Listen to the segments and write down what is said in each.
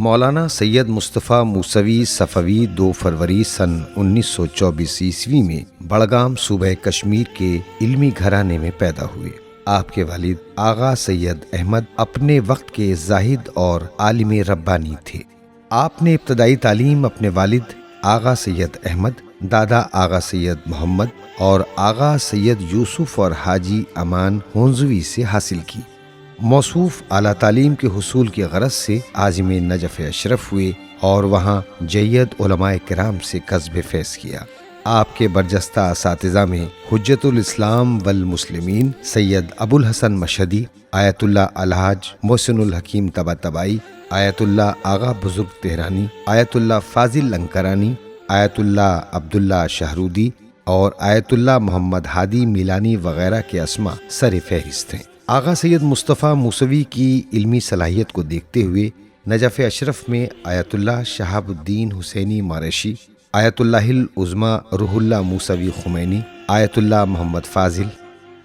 مولانا سید مصطفیٰ موسوی صفوی 2 فروری سن 1924 عیسوی میں بڑگام صوبہ کشمیر کے علمی گھرانے میں پیدا ہوئے۔ آپ کے والد آغا سید احمد اپنے وقت کے زاہد اور عالم ربانی تھے۔ آپ نے ابتدائی تعلیم اپنے والد آغا سید احمد، دادا آغا سید محمد اور آغا سید یوسف اور حاجی امان ہونزوی سے حاصل کی۔ موصوف اعلیٰ تعلیم کے حصول کی غرض سے عازم نجف اشرف ہوئے اور وہاں جید علماء کرام سے کسب فیض کیا۔ آپ کے برجستہ اساتذہ میں حجت الاسلام والمسلمین سید ابو الحسن مشہدی، آیت اللہ الحاج محسن الحکیم طباطبائی، آیت اللہ آغا بزرگ تہرانی، آیت اللہ فاضل لنکرانی، آیت اللہ عبداللہ شہرودی اور آیت اللہ محمد ہادی میلانی وغیرہ کے اسماء سر فہرست ہیں۔ آغا سید مصطفیٰ موسوی کی علمی صلاحیت کو دیکھتے ہوئے نجف اشرف میں آیت اللہ شہاب الدین حسینی مارشی، آیت اللہ العظمیٰ روح اللہ موسوی خمینی، آیت اللہ محمد فاضل،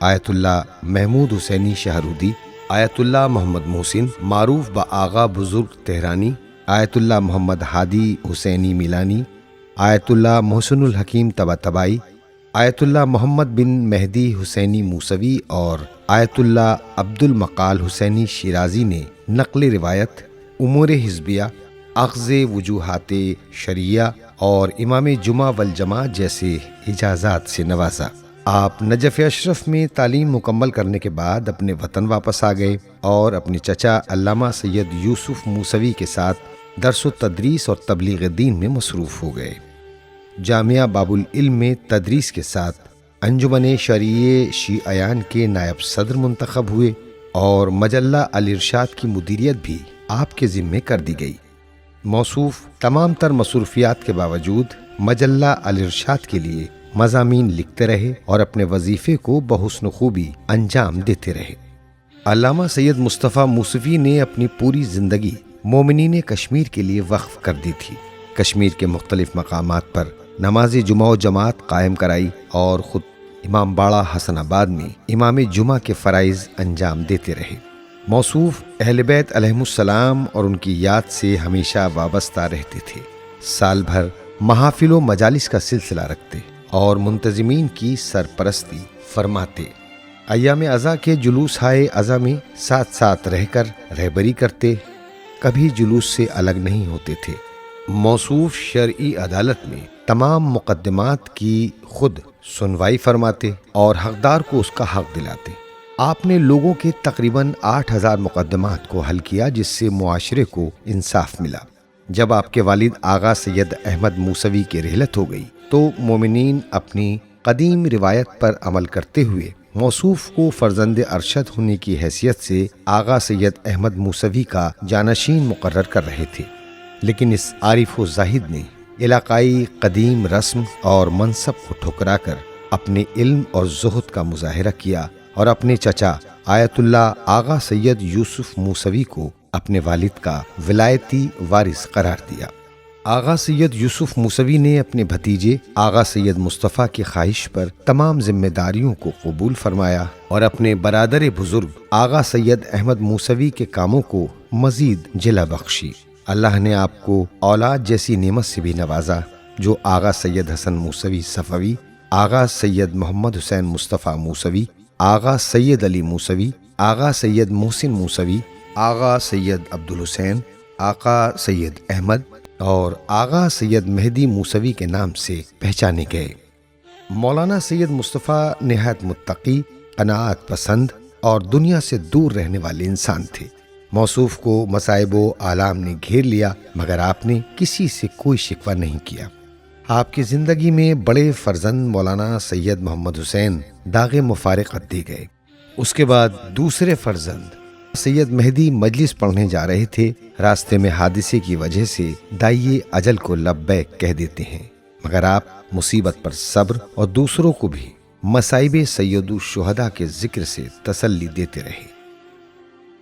آیت اللہ محمود حسینی شہرودی، آیت اللہ محمد محسن معروف بآغا بزرگ تہرانی، آیت اللہ محمد ہادی حسینی میلانی، آیت اللہ محسن الحکیم طباطبائی، آیت اللہ محمد بن مہدی حسینی موسوی اور آیت اللہ عبد المقال حسینی شیرازی نے نقل روایت، امور حزبیہ، اخذ وجوہات شرعیہ اور امام جمعہ والجماعت جیسے اجازات سے نوازا۔ آپ نجف اشرف میں تعلیم مکمل کرنے کے بعد اپنے وطن واپس آ گئے اور اپنے چچا علامہ سید یوسف موسوی کے ساتھ درس و تدریس اور تبلیغ دین میں مصروف ہو گئے۔ جامعہ باب العلم میں تدریس کے ساتھ انجمن شرعیہ شیعیان کے نائب صدر منتخب ہوئے اور مجلہ الارشاد کی مدیریت بھی آپ کے ذمے کر دی گئی۔ موصوف تمام تر مصروفیات کے باوجود مجلہ الارشاد کے لیے مضامین لکھتے رہے اور اپنے وظیفے کو بحسن خوبی انجام دیتے رہے۔ علامہ سید مصطفیٰ موسوی نے اپنی پوری زندگی مومنین کشمیر کے لیے وقف کر دی تھی۔ کشمیر کے مختلف مقامات پر نماز جمعہ و جماعت قائم کرائی اور خود امام باڑہ حسن آباد میں امام جمعہ کے فرائض انجام دیتے رہے۔ موصوف اہل بیت علیہم السلام اور ان کی یاد سے ہمیشہ وابستہ رہتے تھے۔ سال بھر محافل و مجالس کا سلسلہ رکھتے اور منتظمین کی سرپرستی فرماتے۔ ایام عزا کے جلوس ہائے عزا میں ساتھ ساتھ رہ کر رہبری کرتے، کبھی جلوس سے الگ نہیں ہوتے تھے۔ موصوف شرعی عدالت میں تمام مقدمات کی خود سنوائی فرماتے اور حقدار کو اس کا حق دلاتے۔ آپ نے لوگوں کے تقریباً 8000 مقدمات کو حل کیا، جس سے معاشرے کو انصاف ملا۔ جب آپ کے والد آغا سید احمد موسوی کی رحلت ہو گئی تو مومنین اپنی قدیم روایت پر عمل کرتے ہوئے موصوف کو فرزند ارشد ہونے کی حیثیت سے آغا سید احمد موسوی کا جانشین مقرر کر رہے تھے، لیکن اس عارف و زاہد نے علاقائی قدیم رسم اور منصب کو ٹھکرا کر اپنے علم اور زہد کا مظاہرہ کیا اور اپنے چچا آیت اللہ آغا سید یوسف موسوی کو اپنے والد کا ولایتی وارث قرار دیا۔ آغا سید یوسف موسوی نے اپنے بھتیجے آغا سید مصطفیٰ کی خواہش پر تمام ذمہ داریوں کو قبول فرمایا اور اپنے برادر بزرگ آغا سید احمد موسوی کے کاموں کو مزید جلا بخشی۔ اللہ نے آپ کو اولاد جیسی نعمت سے بھی نوازا، جو آغا سید حسن موسوی صفوی، آغا سید محمد حسین مصطفیٰ موسوی، آغا سید علی موسوی، آغا سید محسن موسوی، آغا سید عبدالحسین، آقا سید احمد اور آغا سید مہدی موسوی کے نام سے پہچانے گئے۔ مولانا سید مصطفیٰ نہایت متقی، قناعت پسند اور دنیا سے دور رہنے والے انسان تھے۔ موصوف کو مصائب و آلام نے گھیر لیا، مگر آپ نے کسی سے کوئی شکوہ نہیں کیا۔ آپ کی زندگی میں بڑے فرزند مولانا سید محمد حسین داغ مفارقت دے گئے۔ اس کے بعد دوسرے فرزند سید مہدی مجلس پڑھنے جا رہے تھے، راستے میں حادثے کی وجہ سے داعی اجل کو لبیک کہہ دیتے ہیں، مگر آپ مصیبت پر صبر اور دوسروں کو بھی مصائب سید الشہداء کے ذکر سے تسلی دیتے رہے۔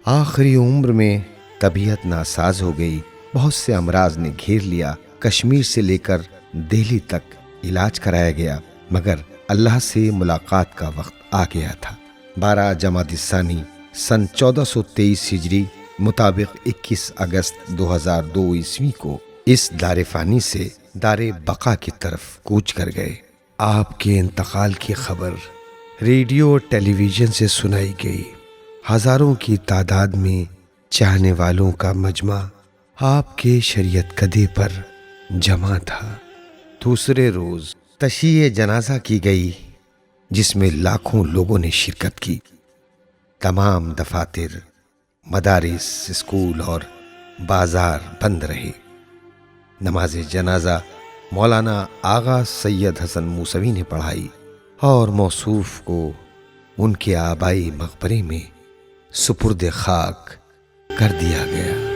آخری عمر میں طبیعت ناساز ہو گئی، بہت سے امراض نے گھیر لیا، کشمیر سے لے کر دہلی تک علاج کرایا گیا، مگر اللہ سے ملاقات کا وقت آ گیا تھا۔ 12 جمادی الثانی سن 1423 ہجری مطابق 21 اگست 2002 عیسوی کو اس دار فانی سے دار بقا کی طرف کوچ کر گئے۔ آپ کے انتقال کی خبر ریڈیو اور ٹیلی ویژن سے سنائی گئی۔ ہزاروں کی تعداد میں چاہنے والوں کا مجمع آپ کے شریعت کدے پر جمع تھا۔ دوسرے روز تشییع جنازہ کی گئی جس میں لاکھوں لوگوں نے شرکت کی۔ تمام دفاتر، مدارس، اسکول اور بازار بند رہے۔ نماز جنازہ مولانا آغا سید حسن موسوی نے پڑھائی اور موصوف کو ان کے آبائی مقبرے میں سپرد خاک کر دیا گیا۔